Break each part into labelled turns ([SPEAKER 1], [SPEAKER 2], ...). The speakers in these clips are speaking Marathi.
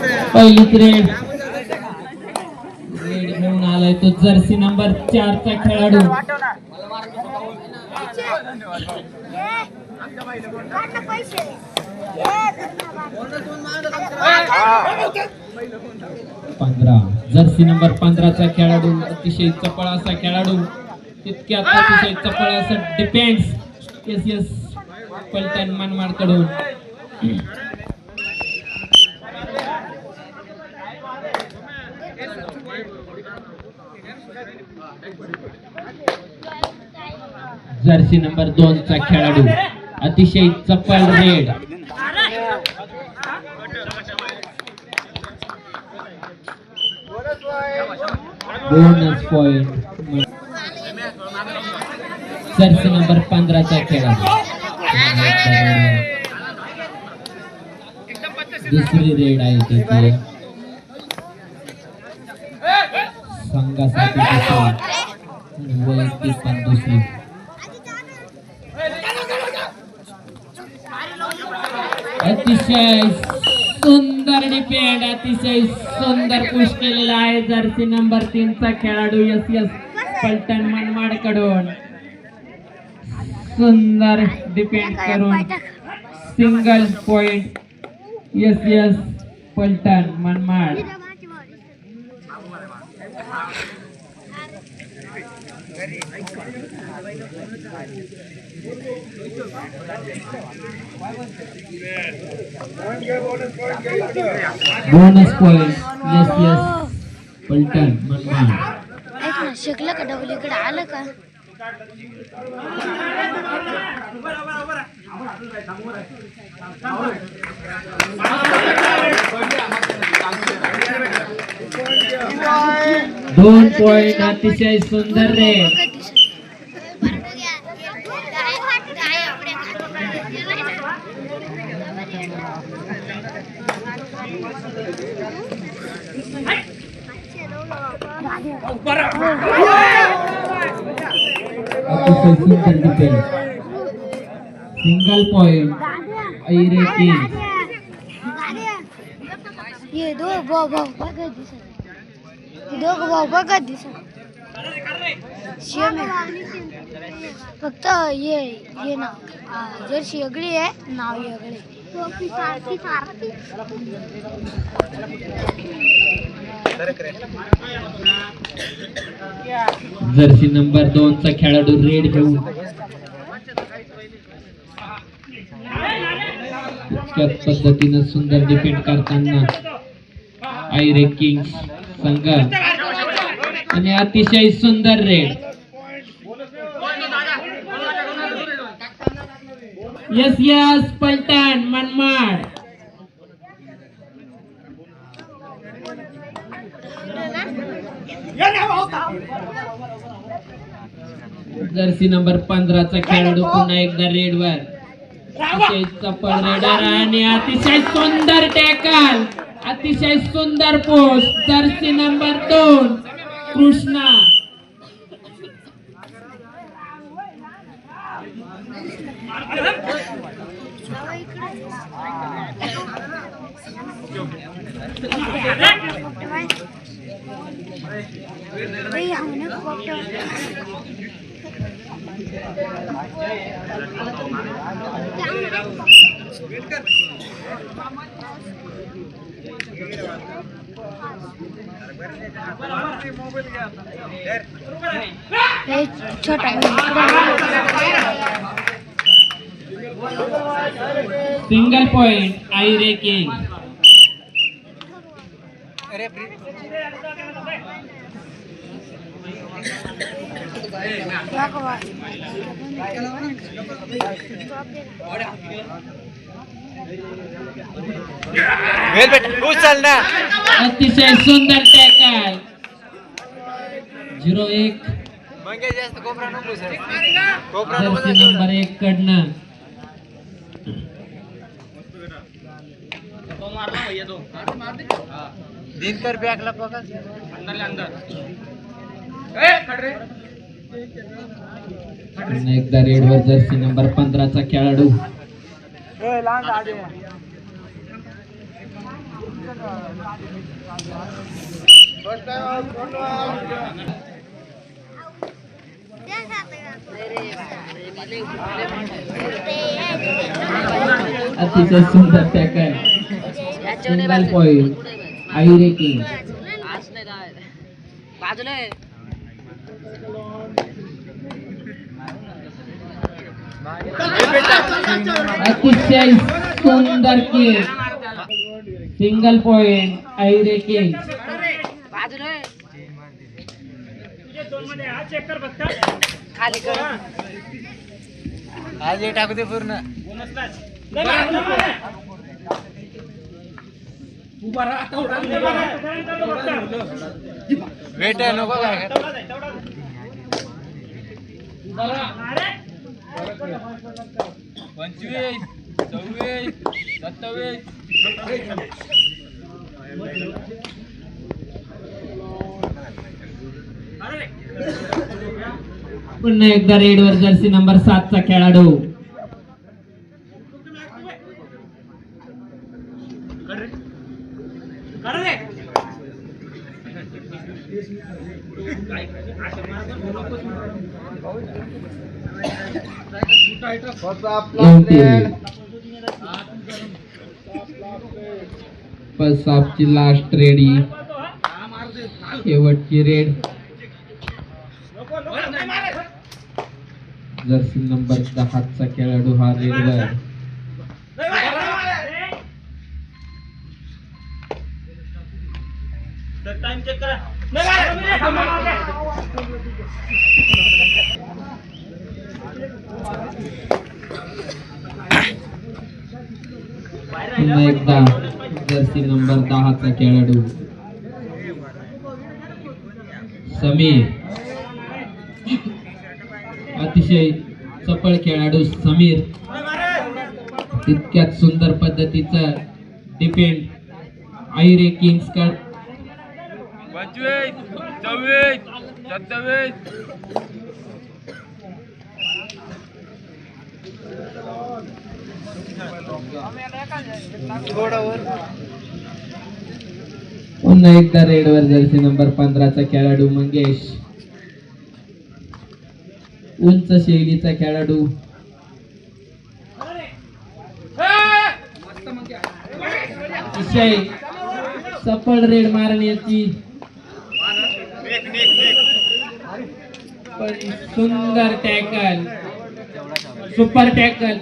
[SPEAKER 1] पहिलीच रेड घेऊन आलाय तो जर्सी नंबर 4 चा खेळाडू. जर्सी नंबर 15 चा खेळाडू अतिशय चपळ असा खेळाडू, तितक्यात अतिशय चपळ असं डिफेन्स. येस येस पलटण मनमाड कडून. जर्सी नंबर 2 चा खेळाडू अतिशय चपळ red. Bonus point Jersey number 15 चा खेळाडू. दुसरी रेड आहे तिथे संघासाठी वैयक्तिक पण दुसरी. अतिशय सुंदर डिफेंड, अतिशय सुंदर पुश केलेला आहे जर्सी नंबर 3 चा खेळाडू. यस यस पलटण मनमाड कडून सुंदर डिफेंड करून single point. Yes yes Paltan Manmad. Bonus point. Yes yes Paltan Manmad.
[SPEAKER 2] शिकलं का डबलीकडे आलं का?
[SPEAKER 1] दोन पॉइंट अतिशय सुंदर रे. अतिशय सुंदर defence. Single point Ayre Kings.
[SPEAKER 2] ये दो भाऊ बघा दिसत, दोघ भाऊ बघा दिसत फक्त ये नाव जर्सी वेगळी आहे, नाव वेगळे.
[SPEAKER 1] जर्सी नंबर 2 चा खेळाडू रेड घेऊन त्याच पद्धतीने सुंदर डिफेंड करताना आयरे किंग्स संघ आणि अतिशय सुंदर red. Yes yes Paltan Manmad. Jersey number 15 चा खेळाडू पुन्हा एकदा रेड वर. अतिशय चपळ रेडर आणि अतिशय सुंदर टॅकल, अतिशय सुंदर पोस्ट. Jersey number 2 Krishna.
[SPEAKER 2] छोटा
[SPEAKER 1] सिंगल पॉइंट आयरे किंग. अतिशय सुंदर टॅकल. 0-1 जर्सी नंबर 1 कडनं.
[SPEAKER 3] दिनकर बॅकला बघा
[SPEAKER 1] एकदा रेडवर जर्सी नंबर 15 चा खेळाडू. अतिशय सुंदर टॅकल, सिंगल पॉइंट आहिरे किंग. अतिशय सुंदर किंग, सिंगल पॉइंट आहिरे किंग.
[SPEAKER 3] आज हे टाकू दे पूर्ण. वेट आहे नको काय 25, 26, 27.
[SPEAKER 1] पुन्हा एकदा रेडवर जर्सी नंबर 7 चा खेळाडू. सापची लास्ट रेडी, शेवटची रेड. जर्सी नंबर 10 चा खेळाडू हा रेडवर.
[SPEAKER 4] टाइम चेक करा.
[SPEAKER 1] पुन्हा एकदा जर्सी नंबर 10 चा खेळाडू समीर. अतिशय चपळ खेळाडू समीर. तितक्याच सुंदर पद्धतीचा डिफेंड आहिरे किंग्स कट.
[SPEAKER 3] 25, 26, 27.
[SPEAKER 1] पुन्हा एकदा रेडवर जर्सी नंबर 15 चा खेळाडू मंगेश. उंच शैलीचा खेळाडू. अतिशय सफळ रेड मारण्याची पण सुंदर टॅकल, सुपर टॅकल.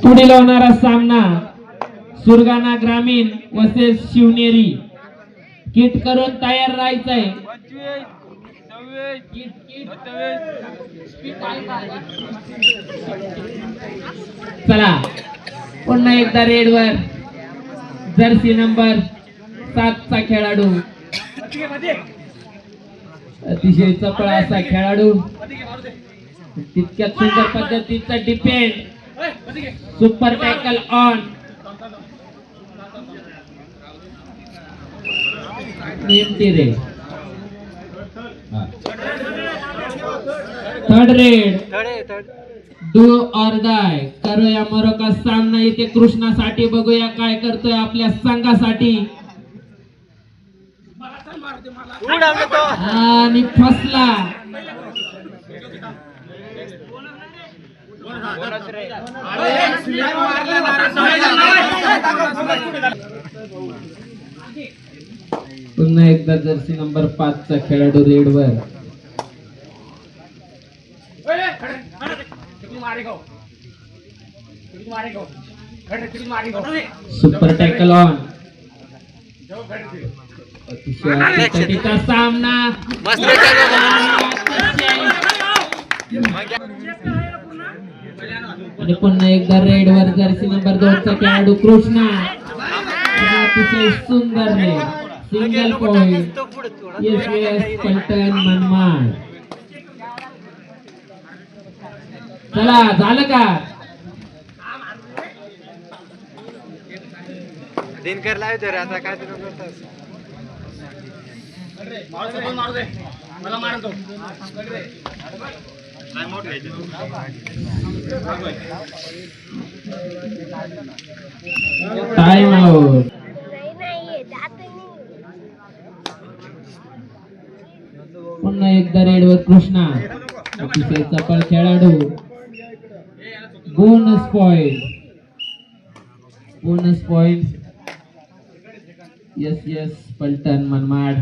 [SPEAKER 1] पुढील होणारा सामना सुरगाणा ग्रामीण वर्सेस शिवनेरी. किट करून तयार राहायचंय.
[SPEAKER 3] 25, 26, 27.
[SPEAKER 1] चला पुन्हा एकदा रेडवर जर्सी नंबर 7 चा खेळाडू. अतिशय चपळ असा खेळाडू. तितक्यात सुंदर पद्धतीचा defend, super tackle on. Red third red. Do or die. करूया मरो का सामना इथे कृष्णासाठी. बघूया काय करतोय आपल्या संघासाठी. आणि फसला. पुन्हा एकदा जर्सी नंबर 5 चा खेळाडू रेडवर. Super tackle on. अतिशय सामना. आणि पुन्हा एकदा रेडवर जर्सी नंबर 2 चा खेळाडू कृष्णा. अतिशय सुंदर red, single point yes Paltan Manmad. चला झालं का.
[SPEAKER 3] दिनकर लाव तर आता काय तुला करतास
[SPEAKER 1] टाइम आउट.
[SPEAKER 2] नाही जात नाही.
[SPEAKER 1] पुन्हा एकदा रेडवर कृष्णा. अतिशय चपळ खेळाडू. Bonus point. यस पलटन मनमाड.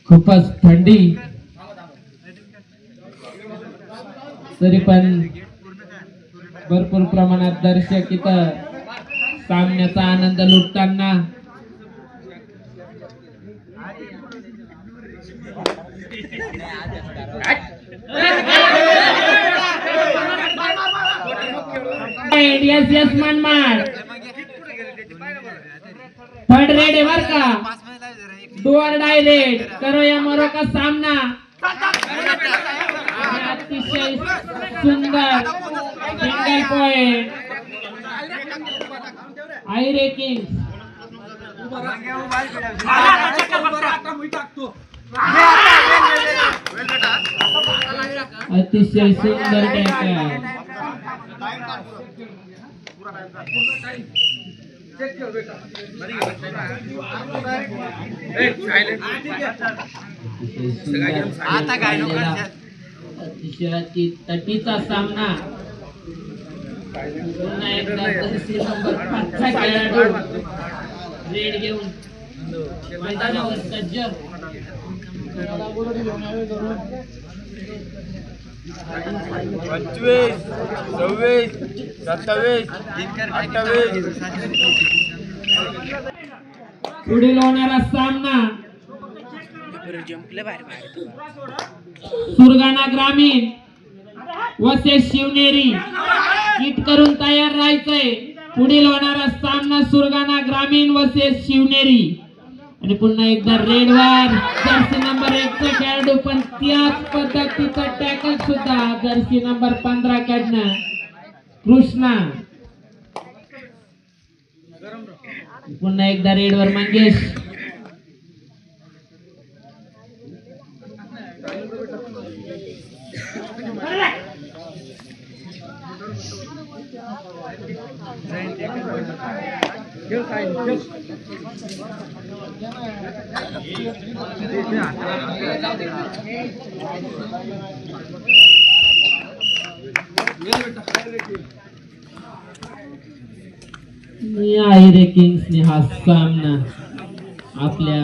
[SPEAKER 1] खूपच थंडी तरी पण भरपूर प्रमाणात दर्शक इथं सामन्याचा आनंद लुटताना. यस मनमाड. थर्ड रेड आहे बर का. डू और डाय रेड. करो या मरो का सामना. अतिशय सुंदर सिंगल पॉइंट. आयरे किंग्स. अतिशय सुंदर टॅकल.
[SPEAKER 3] आता काय नको
[SPEAKER 1] अतिशय तटीचा सामना. पुन्हा एकदा जर्सी नंबर 5 चा खेळाडू रेड घेऊन मैदानावर सज्ज.
[SPEAKER 3] 25 26 27 28
[SPEAKER 1] पुढील होणारा सामना सुरगाणा ग्रामीण वसेस शिवनेरी. हिट करून तयार राहायचंय. पुढील होणारा सामना सुरगाणा ग्रामीण वसेस शिवनेरी. आणि पुन्हा एकदा रेडवर जर्सी नंबर 1 चा खेळाडू पण त्याच पद्धतीचा टॅकल सुद्धा जर्सी नंबर 15 कडनं कृष्णा. पुन्हा एकदा रेडवर मंगेश. आयरे किंग्सने हा सामना आपल्या